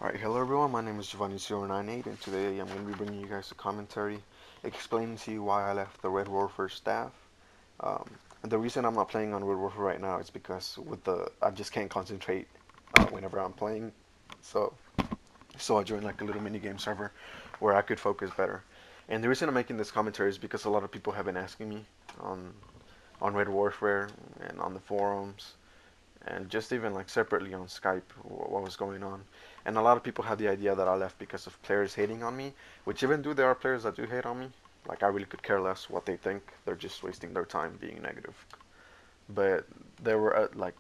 Alright, hello everyone, my name is Giovanni098 and today I'm going to be bringing you guys a commentary explaining to you why I left the Red Warfare staff. Um, the reason I'm not playing on Red Warfare right now is because I just can't concentrate whenever I'm playing, so I joined like a little mini game server where I could focus better. And the reason I'm making this commentary is because a lot of people have been asking me on Red Warfare and on the forums and just even like separately on Skype what was going on. And a lot of people had the idea that I left because of players hating on me, which even though there are players that do hate on me, like I really could care less what they think. They're just wasting their time being negative. But there were like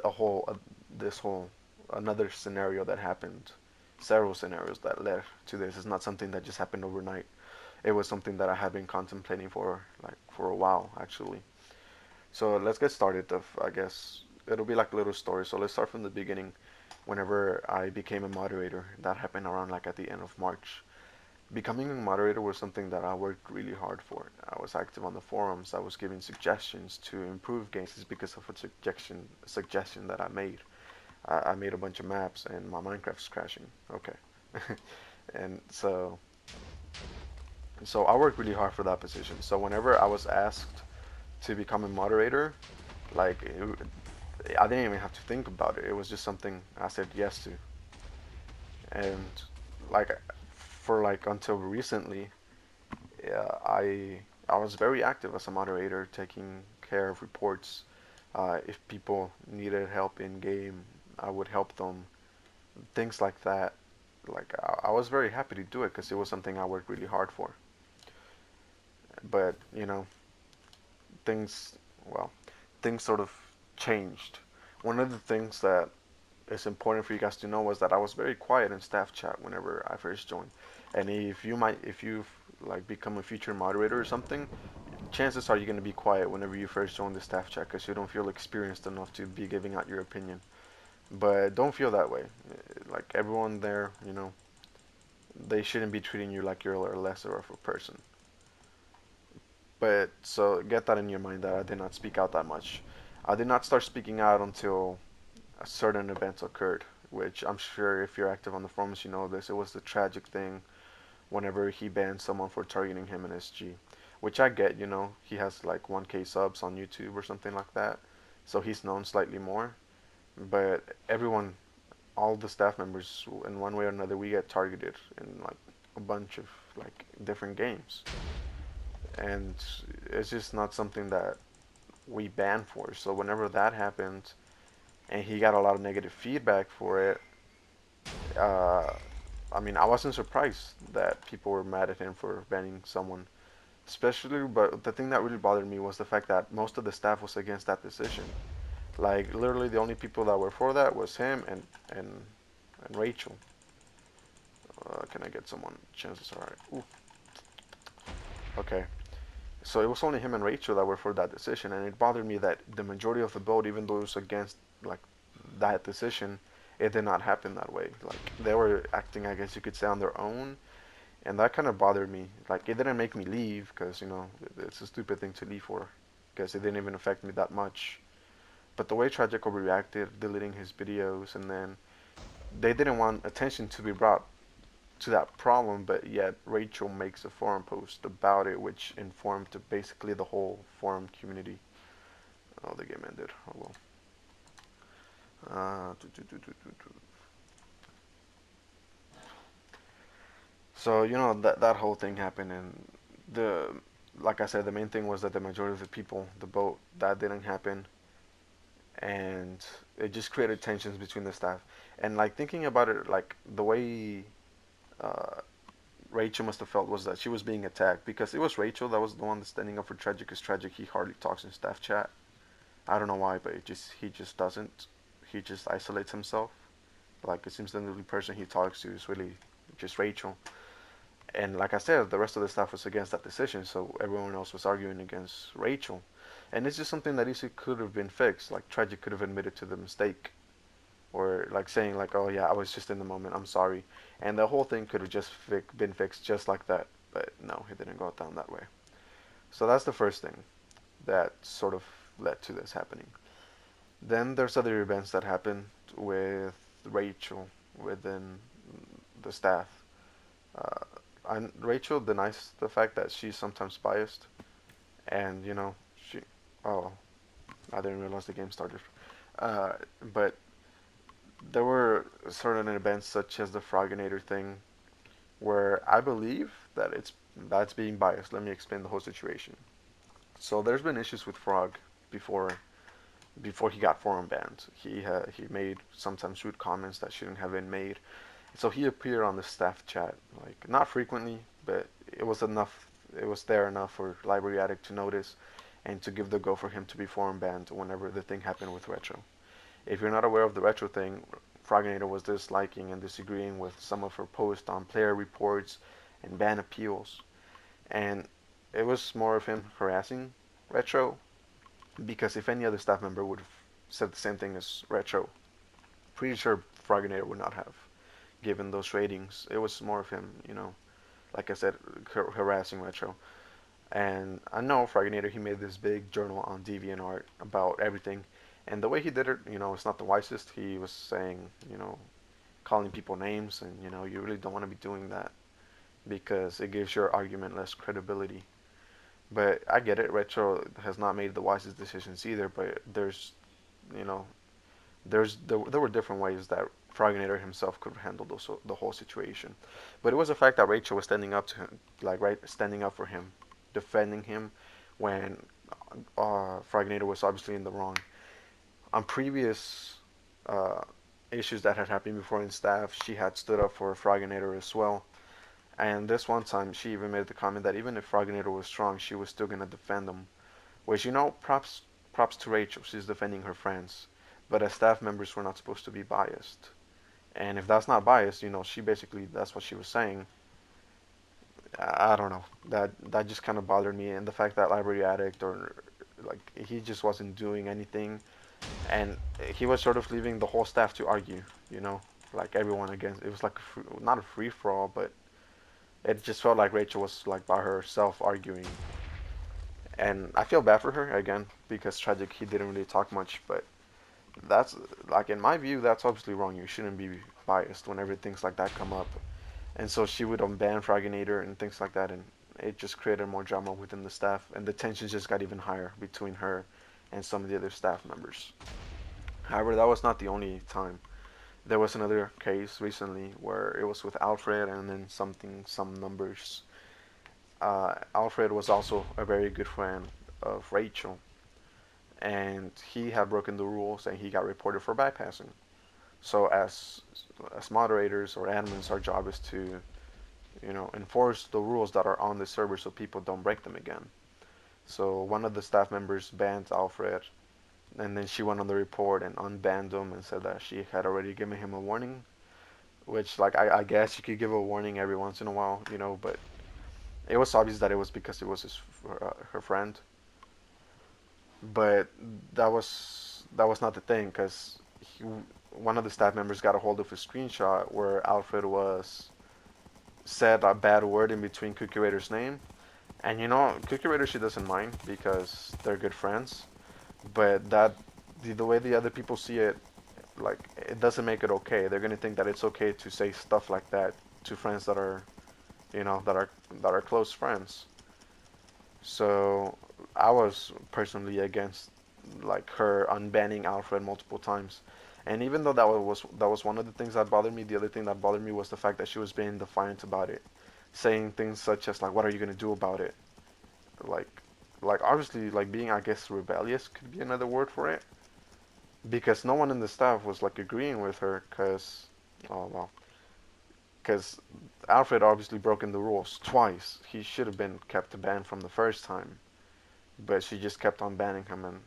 a whole this whole another scenario that happened, several scenarios that led to this. It's not something that just happened overnight. It was something that I had been contemplating for a while actually. So let's get started. I guess it'll be like a little story. So let's start from the beginning. Whenever I became a moderator, that happened around like at the end of March. Becoming a moderator was something that I worked really hard for. I was active on the forums. I was giving suggestions to improve games. It's because of a suggestion that I made. I made a bunch of maps and my Minecraft's crashing. Okay, and so I worked really hard for that position. So whenever I was asked to become a moderator, like I didn't even have to think about it. It was just something I said yes to. And like for like until recently, I was very active as a moderator, taking care of reports. If people needed help in game, I would help them. Things like that. Like I was very happy to do it because it was something I worked really hard for. But things well, things sort of changed. One of the things that is important for you guys to know was that I was very quiet in staff chat whenever I first joined. And if you've like become a future moderator or something, chances are you're going to be quiet whenever you first join the staff chat because you don't feel experienced enough to be giving out your opinion. But don't feel that way. Like everyone there, they shouldn't be treating you like you're a lesser of a person. But so get that in your mind that I did not speak out that much. I did not start speaking out until certain events occurred, which I'm sure if you're active on the forums, you know this. It was the tragic thing whenever he banned someone for targeting him in SG, which I get, he has like 1K subs on YouTube or something like that, so he's known slightly more. But everyone, all the staff members, in one way or another, we get targeted in like a bunch of like different games, and it's just not something that we ban for. So whenever that happened, and he got a lot of negative feedback for it, uh, I mean, I wasn't surprised that people were mad at him for banning someone, especially. But the thing that really bothered me was the fact that most of the staff was against that decision. Like literally, the only people that were for that was him and Rachel. Can I get someone? Chances are. Ooh, okay. So it was only him and Rachel that were for that decision, and it bothered me that the majority of the vote, even though it was against like that decision, it did not happen that way. Like they were acting, I guess you could say, on their own, and that kind of bothered me. Like it didn't make me leave because it's a stupid thing to leave for, because it didn't even affect me that much. But the way Tragic reacted, deleting his videos, and then they didn't want attention to be brought to that problem, but yet Rachel makes a forum post about it, which informed to basically the whole forum community. Oh, the game ended. Oh well. So that whole thing happened, and the like I said, the main thing was that the majority of the people, the vote, that didn't happen, and it just created tensions between the staff. And like thinking about it, like the way uh, Rachel must have felt was that she was being attacked because it was Rachel that was the one that's standing up for Tragic. Because Tragic, he hardly talks in staff chat. I don't know why, but he just doesn't. He just isolates himself. Like it seems the only person he talks to is really just Rachel. And like I said, the rest of the staff was against that decision, so everyone else was arguing against Rachel. And it's just something that easily could have been fixed. Like Tragic could have admitted to the mistake, or like saying like, "Oh yeah, I was just in the moment. I'm sorry," and the whole thing could have just been fixed just like that. But no, it didn't go down that way. So that's the first thing that sort of led to this happening. Then there's other events that happened with Rachel, within the staff. Uh, Rachel denies the fact that she's sometimes biased, and she. Oh, I didn't realize the game started. Uh, but there were certain events such as the Froginator thing where I believe that that's being biased. Let me explain the whole situation. So there's been issues with Frog before before he got forum banned. He made sometimes rude comments that shouldn't have been made. So he appeared on the staff chat, like not frequently, but it was enough. It was there enough for Library Addict to notice and to give the go for him to be forum banned whenever the thing happened with Retro. If you're not aware of the Retro thing, Froginator was disliking and disagreeing with some of her posts on player reports and ban appeals, and it was more of him harassing Retro because if any other staff member would have said the same thing as Retro, pretty sure Froginator would not have given those ratings. It was more of him, like I said, harassing Retro. And I know Froginator, he made this big journal on DeviantArt about everything. And the way he did it, it's not the wisest. He was saying, calling people names, and you really don't want to be doing that because it gives your argument less credibility. But I get it. Retro has not made the wisest decisions either. But you know, there were different ways that Froginator himself could handle the whole situation. But it was the fact that Rachel was standing up to him, like right, standing up for him, defending him when Froginator was obviously in the wrong. On previous uh, issues that had happened before in staff, she had stood up for Froginator as well. And this one time, she even made the comment that even if Froginator was strong, she was still gonna defend him. Which props to Rachel. She's defending her friends. But as staff members, we're not supposed to be biased. And if that's not biased, she basically that's what she was saying. I don't know. That just kind of bothered me, and the fact that Library Addict or like he just wasn't doing anything, and he was sort of leaving the whole staff to argue. Like everyone against. It was like not a free for all, but it just felt like Rachel was like by herself arguing, and I feel bad for her again because Tragic he didn't really talk much, but that's like in my view that's obviously wrong. You shouldn't be biased whenever things like that come up, and so she would unban Froginator and things like that, and it just created more drama within the staff, and the tensions just got even higher between her and some of the other staff members. However, that was not the only time. There was another case recently where it was with Alfred and then some numbers. Alfred was also a very good friend of Rachel, and he had broken the rules and he got reported for bypassing. So as moderators or admins, our job is to enforce the rules that are on the server so people don't break them again. So one of the staff members banned Alfred, and then she went on the report and unbanned him and said that she had already given him a warning. Which, like, I guess you could give a warning every once in a while, but it was obvious that it was because it was her friend. But that was not the thing, because one of the staff members got a hold of a screenshot where Alfred was said a bad word in between Cookie Raider's name, and Cookie Raider she doesn't mind because they're good friends, but the way the other people see it, like it doesn't make it okay. They're gonna think that it's okay to say stuff like that to friends that are, that are close friends. So I was personally against like her unbanning Alfred multiple times. And even though that was one of the things that bothered me, the other thing that bothered me was the fact that she was being defiant about it, saying things such as like, "What are you gonna do about it?" Like, like obviously like being I guess rebellious could be another word for it, because no one in the staff was like agreeing with her, cause oh well, cause Alfred obviously broken the rules twice. He should have been kept banned from the first time, but she just kept on banning him, and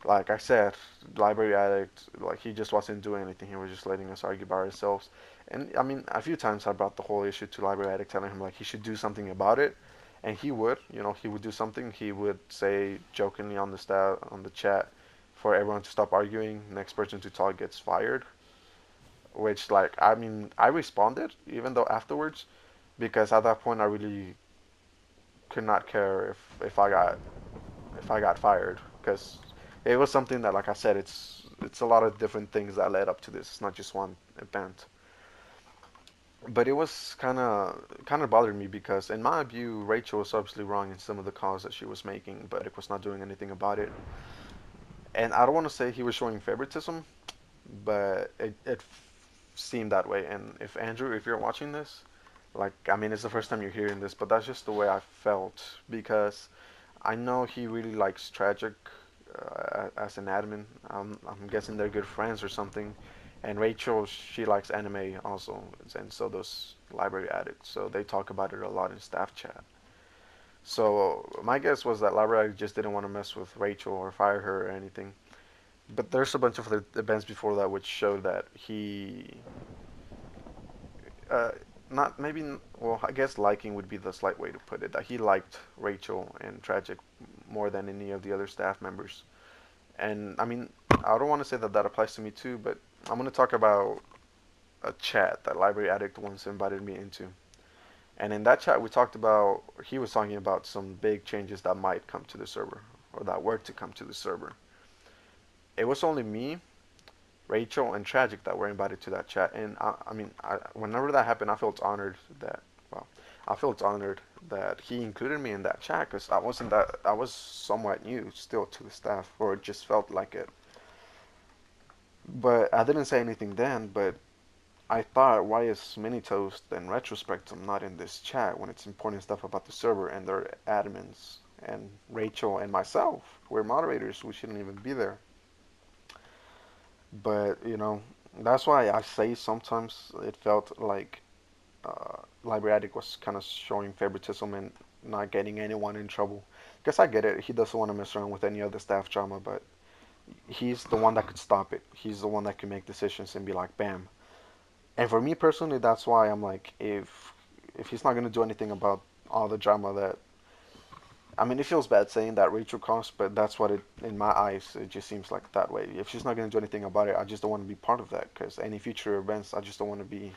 like I said, Library Addict, like he just wasn't doing anything. He was just letting us argue by ourselves. And I mean, a few times I brought the whole issue to Library Addict, telling him like he should do something about it, and he would. He would do something. He would say jokingly on the chat, for everyone to stop arguing. Next person to talk gets fired. Which like I mean, I responded even though afterwards, because at that point I really could not care if I got fired, because it was something that, like I said, it's a lot of different things that led up to this. It's not just one event. But it was kind of bothering me because, in my view, Rachel was obviously wrong in some of the calls that she was making, but Rick was not doing anything about it. And I don't want to say he was showing favoritism, but it seemed that way. And if Andrew, if you're watching this, like, I mean, it's the first time you're hearing this, but that's just the way I felt because I know he really likes Tragic as an admin. I'm guessing they're good friends or something. And Rachel, she likes anime also, and so does Library Addict. So they talk about it a lot in staff chat. So my guess was that Library Addict just didn't want to mess with Rachel or fire her or anything. But there's a bunch of other events before that which showed that uh, not maybe, well, I guess liking would be the slight way to put it. That he liked Rachel and Tragic more than any of the other staff members. And I mean, I don't want to say that that applies to me too, but I'm going to talk about a chat that Library Addict once invited me into. And in that chat, we talked about, he was talking about some big changes that might come to the server, or that were to come to the server. It was only me, Rachel, and Tragic that were invited to that chat. And I mean, whenever that happened, I felt honored that, well, I felt honored that he included me in that chat because I was somewhat new still to the staff, or it just felt like it. But I didn't say anything then, but I thought, why is Mini Toast and Retrospectum not in this chat when it's important stuff about the server and their admins and Rachel and myself? We're moderators, we shouldn't even be there. But, that's why I say sometimes it felt like Library Addict was kind of showing favoritism and not getting anyone in trouble. Guess I get it. He doesn't want to mess around with any other staff drama, but he's the one that could stop it. He's the one that can make decisions and be like, bam. And for me personally, that's why I'm like, if he's not gonna do anything about all the drama that, I mean, it feels bad saying that Rachel caused, but that's what it, in my eyes, it just seems like that way. If she's not gonna do anything about it, I just don't want to be part of that. Because any future events, I just don't want to be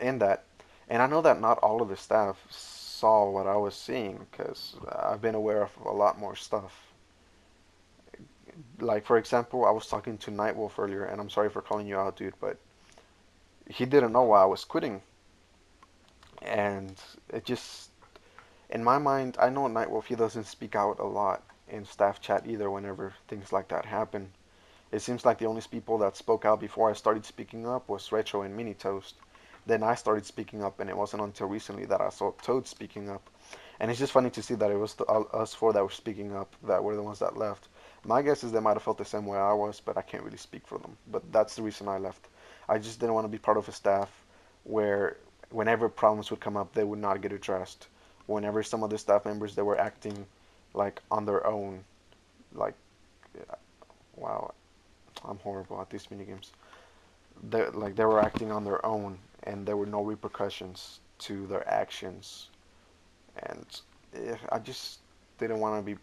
in that. And I know that not all of the staff saw what I was seeing, because I've been aware of a lot more stuff. Like, for example, I was talking to Nightwolf earlier, and I'm sorry for calling you out, dude, but he didn't know why I was quitting. And it just, in my mind, I know Nightwolf, he doesn't speak out a lot in staff chat either whenever things like that happen. It seems like the only people that spoke out before I started speaking up was Retro and Mini Toast. Then I started speaking up, and it wasn't until recently that I saw Toad speaking up. And it's just funny to see that it was us four that were speaking up that were the ones that left. My guess is they might have felt the same way I was, but I can't really speak for them. But that's the reason I left. I just didn't want to be part of a staff where whenever problems would come up, they would not get addressed. Whenever some of the staff members, they were acting like on their own, like, wow, I'm horrible at these minigames. They were acting on their own, and there were no repercussions to their actions, and I just didn't want to be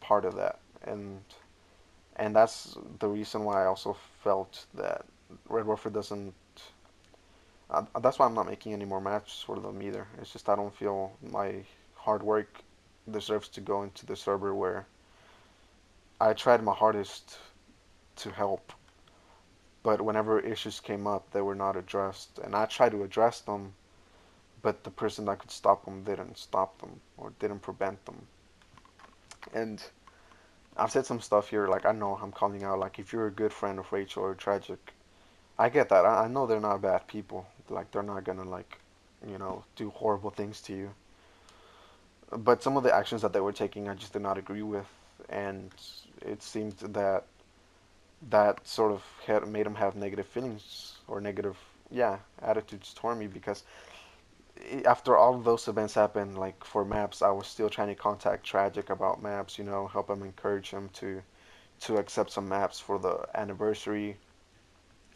part of that, and that's the reason why I also felt that Red Warfare doesn't. That's why I'm not making any more matches for them either. It's just I don't feel my hard work deserves to go into the server where I tried my hardest to help, but whenever issues came up, they were not addressed, and I tried to address them, but the person that could stop them didn't stop them or didn't prevent them. And I've said some stuff here, like I know I'm calling out, like if you're a good friend of Rachel or Tragic, I get that. I know they're not bad people. Like they're not gonna like, do horrible things to you. But some of the actions that they were taking, I just did not agree with, and it seemed that that sort of had made them have negative feelings or negative, yeah, attitudes toward me because after all of those events happened, like for maps, I was still trying to contact Tragic about maps, help him encourage him to accept some maps for the anniversary,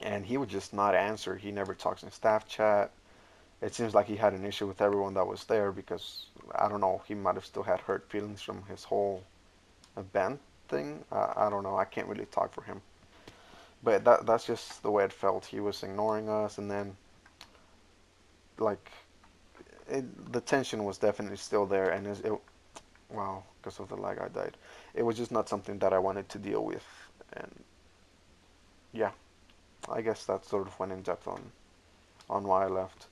and he would just not answer. He never talks in staff chat. It seems like he had an issue with everyone that was there because I don't know, he might have still had hurt feelings from his whole event thing. I don't know. I can't really talk for him, but that's just the way it felt. He was ignoring us, and then like the tension was definitely still there, and wow, because of the lag, I died. It was just not something that I wanted to deal with, and Yeah, I guess that sort of went in depth on why I left.